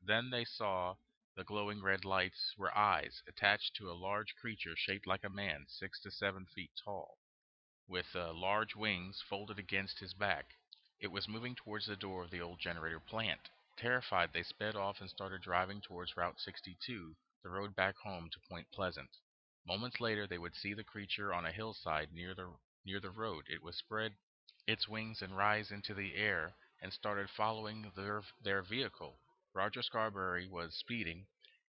Then they saw the glowing red lights were eyes attached to a large creature shaped like a man, 6 to 7 feet tall, with large wings folded against his back. It was moving towards the door of the old generator plant. Terrified, they sped off and started driving towards Route 62, the road back home to Point Pleasant. Moments later, they would see the creature on a hillside near the road. It would spread its wings and rise into the air and started following their vehicle. Roger Scarberry was speeding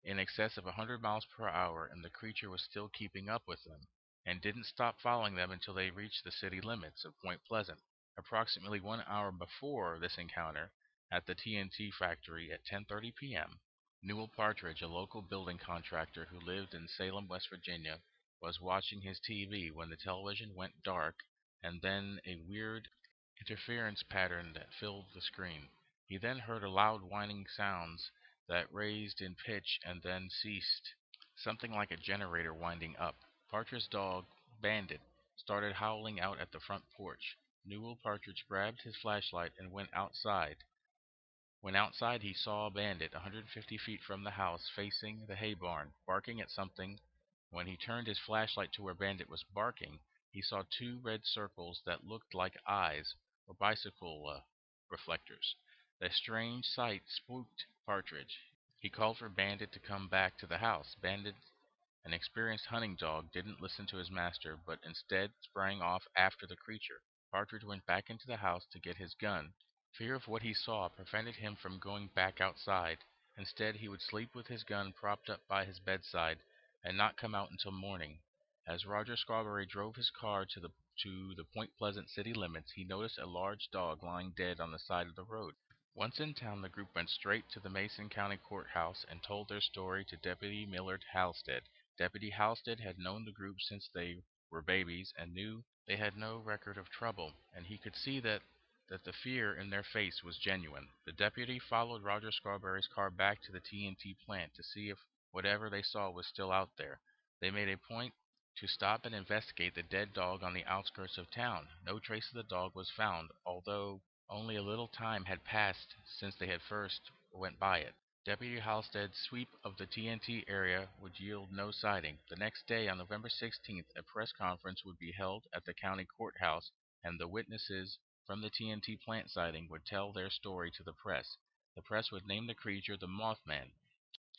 in excess of 100 miles per hour, and the creature was still keeping up with them, and didn't stop following them until they reached the city limits of Point Pleasant. Approximately 1 hour before this encounter, at the TNT factory at 10:30 p.m., Newell Partridge, a local building contractor who lived in Salem, West Virginia, was watching his TV when the television went dark and then a weird interference pattern that filled the screen. He then heard a loud whining sounds that raised in pitch and then ceased, something like a generator winding up. Partridge's dog, Bandit, started howling out at the front porch. Newell Partridge grabbed his flashlight and went outside. When outside, he saw Bandit 150 feet from the house, facing the hay barn, barking at something. When he turned his flashlight to where Bandit was barking, he saw two red circles that looked like eyes or bicycle reflectors. The strange sight spooked Partridge. He called for Bandit to come back to the house. Bandit, an experienced hunting dog, didn't listen to his master, but instead sprang off after the creature. Partridge went back into the house to get his gun. Fear of what he saw prevented him from going back outside. Instead, he would sleep with his gun propped up by his bedside and not come out until morning. As Roger Scarberry drove his car to the Point Pleasant city limits, he noticed a large dog lying dead on the side of the road. Once in town, the group went straight to the Mason County Courthouse and told their story to Deputy Millard Halstead. Deputy Halstead had known the group since they were babies and knew they had no record of trouble, and he could see that the fear in their face was genuine. The deputy followed Roger Scarberry's car back to the TNT plant to see if whatever they saw was still out there. They made a point to stop and investigate the dead dog on the outskirts of town. No trace of the dog was found, although only a little time had passed since they had first went by it. Deputy Halstead's sweep of the TNT area would yield no sighting. The next day, on November 16th, a press conference would be held at the county courthouse, and the witnesses from the TNT plant sighting would tell their story to the press. The press would name the creature the Mothman.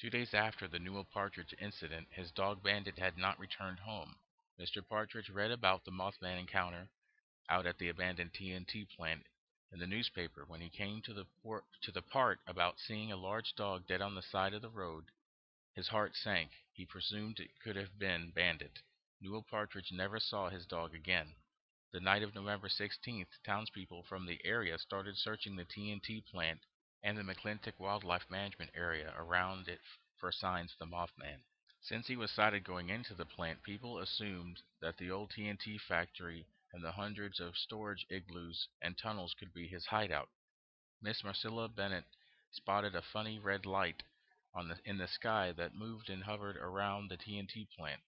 2 days after the Newell Partridge incident, his dog Bandit had not returned home. Mr. Partridge read about the Mothman encounter out at the abandoned TNT plant in the newspaper. When he came to the part about seeing a large dog dead on the side of the road, his heart sank. He presumed it could have been Bandit. Newell Partridge never saw his dog again. The night of November 16th, townspeople from the area started searching the TNT plant and the McClintock Wildlife Management area around it for signs of the Mothman. Since he was sighted going into the plant, people assumed that the old TNT factory and the hundreds of storage igloos and tunnels could be his hideout. Miss Marcella Bennett spotted a funny red light in the sky that moved and hovered around the TNT plant.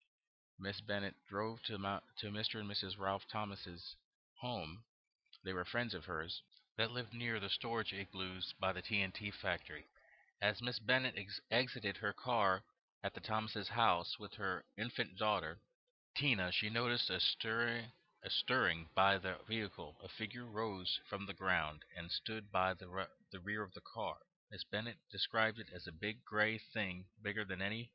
Miss Bennett drove to Mr. and Mrs. Ralph Thomas's home. They were friends of hers that lived near the storage igloos by the TNT factory. As Miss Bennett exited her car at the Thomases' house with her infant daughter, Tina, she noticed a stirring by the vehicle. A figure rose from the ground and stood by the rear of the car. Miss Bennett described it as a big gray thing, bigger than any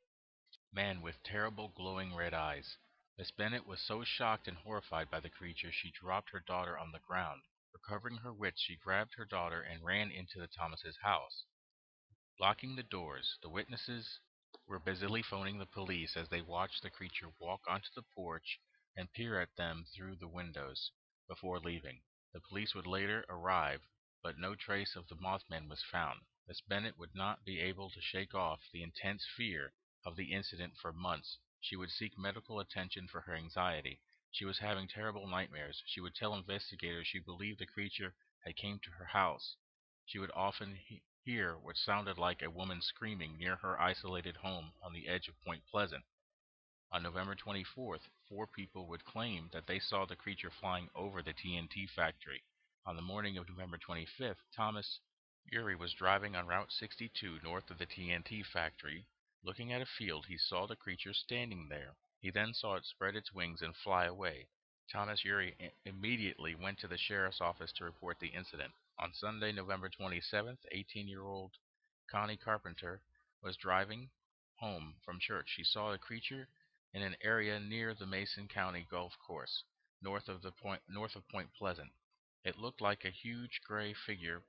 man, with terrible glowing red eyes. Miss Bennet was so shocked and horrified by the creature she dropped her daughter on the ground. Recovering her wits, she grabbed her daughter and ran into the Thomases' house. Locking the doors, the witnesses were busily phoning the police as they watched the creature walk onto the porch and peer at them through the windows before leaving. The police would later arrive, but no trace of the Mothman was found. Miss Bennet would not be able to shake off the intense fear of the incident for months. She would seek medical attention for her anxiety. She was having terrible nightmares. She would tell investigators she believed the creature had came to her house. She would often hear what sounded like a woman screaming near her isolated home on the edge of Point Pleasant. On November 24th, 4 people would claim that they saw the creature flying over the TNT factory. On the morning of November 25th, Thomas Yuri was driving on Route 62 north of the TNT factory. Looking at a field, he saw the creature standing there. He then saw it spread its wings and fly away. Thomas Yuri immediately went to the sheriff's office to report the incident. On Sunday, November 27th, 18-year-old Connie Carpenter was driving home from church. She saw the creature in an area near the Mason County Golf Course, north of Point Pleasant. It looked like a huge gray figure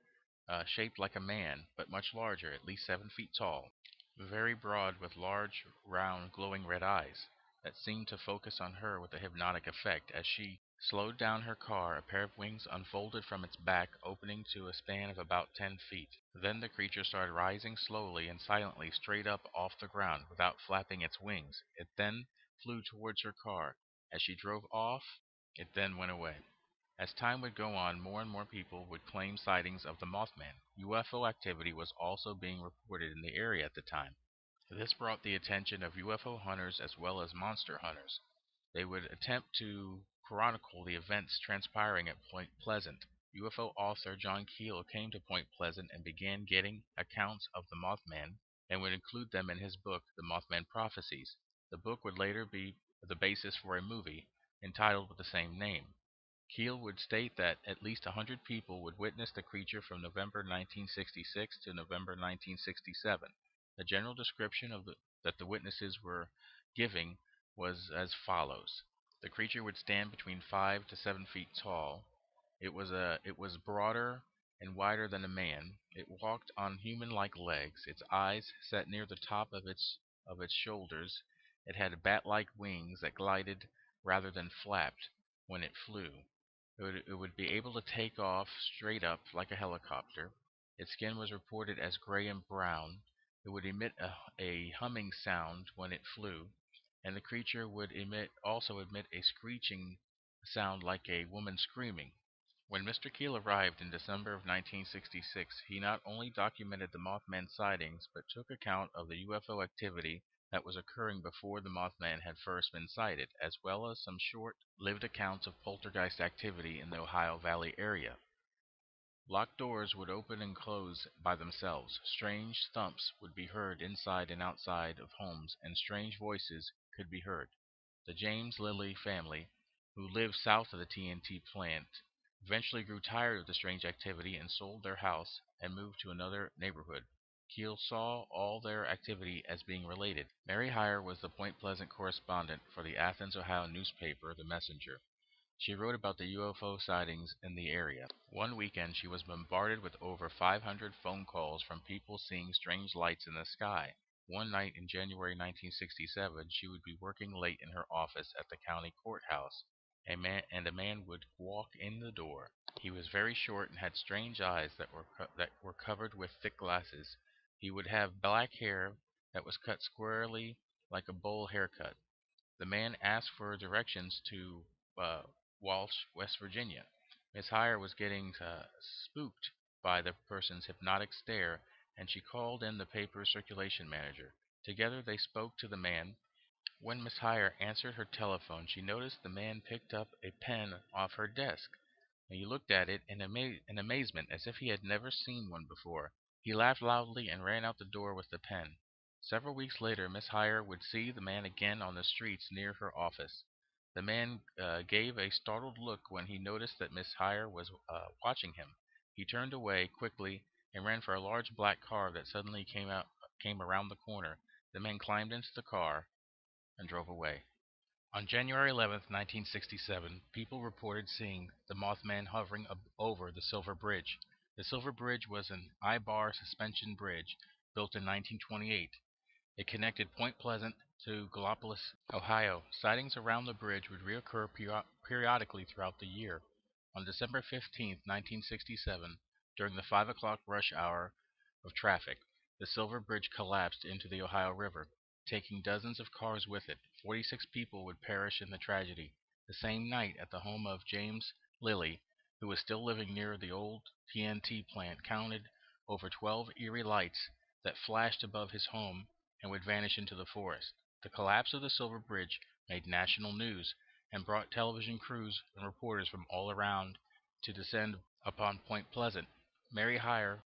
shaped like a man, but much larger, at least 7 feet tall, very broad with large, round, glowing red eyes that seemed to focus on her with a hypnotic effect. As she slowed down her car, a pair of wings unfolded from its back, opening to a span of about 10 feet. Then the creature started rising slowly and silently straight up off the ground without flapping its wings. It then flew towards her car. As she drove off, it then went away. As time would go on, more and more people would claim sightings of the Mothman. UFO activity was also being reported in the area at the time. This brought the attention of UFO hunters as well as monster hunters. They would attempt to chronicle the events transpiring at Point Pleasant. UFO author John Keel came to Point Pleasant and began getting accounts of the Mothman and would include them in his book, The Mothman Prophecies. The book would later be the basis for a movie entitled with the same name. Keel would state that at least 100 people would witness the creature from November 1966 to November 1967. The general description that the witnesses were giving was as follows. The creature would stand between 5 to 7 feet tall. It was broader and wider than a man. It walked on human-like legs. Its eyes set near the top of its shoulders. It had bat-like wings that glided rather than flapped when it flew. It would be able to take off straight up like a helicopter. Its skin was reported as gray and brown. It would emit a humming sound when it flew, and the creature would also emit a screeching sound like a woman screaming. When Mr. Keel arrived in December of 1966, he not only documented the Mothman sightings, but took account of the UFO activity that was occurring before the Mothman had first been sighted, as well as some short-lived accounts of poltergeist activity in the Ohio Valley area. Locked doors would open and close by themselves. Strange thumps would be heard inside and outside of homes, and strange voices could be heard. The James Lilly family, who lived south of the TNT plant, eventually grew tired of the strange activity and sold their house and moved to another neighborhood. Keel saw all their activity as being related. Mary Hyre was the Point Pleasant correspondent for the Athens, Ohio newspaper, The Messenger. She wrote about the UFO sightings in the area. One weekend, she was bombarded with over 500 phone calls from people seeing strange lights in the sky. One night in January 1967, she would be working late in her office at the county courthouse. A man would walk in the door. He was very short and had strange eyes that were covered with thick glasses. He would have black hair that was cut squarely like a bowl haircut. The man asked for directions to uh, Walsh, West Virginia. Miss Hyre was getting spooked by the person's hypnotic stare, and she called in the paper's circulation manager. Together they spoke to the man. When Miss Hyre answered her telephone, she noticed the man picked up a pen off her desk. He looked at it in amazement, as if he had never seen one before. He laughed loudly and ran out the door with the pen. Several weeks later, Miss Hyre would see the man again on the streets near her office. The man gave a startled look when he noticed that Miss Hyre was watching him. He turned away quickly and ran for a large black car that suddenly came around the corner. The man climbed into the car and drove away. On January 11, 1967, people reported seeing the Mothman hovering over the Silver Bridge. The Silver Bridge was an I-bar suspension bridge built in 1928. It connected Point Pleasant to Gallipolis, Ohio. Sightings around the bridge would reoccur periodically throughout the year. On December 15, 1967, during the 5 o'clock rush hour of traffic, the Silver Bridge collapsed into the Ohio River, taking dozens of cars with it. 46 people would perish in the tragedy. The same night, at the home of James Lilly, who was still living near the old TNT plant, counted over 12 eerie lights that flashed above his home and would vanish into the forest. The collapse of the Silver Bridge made national news and brought television crews and reporters from all around to descend upon Point Pleasant. Mary Hyre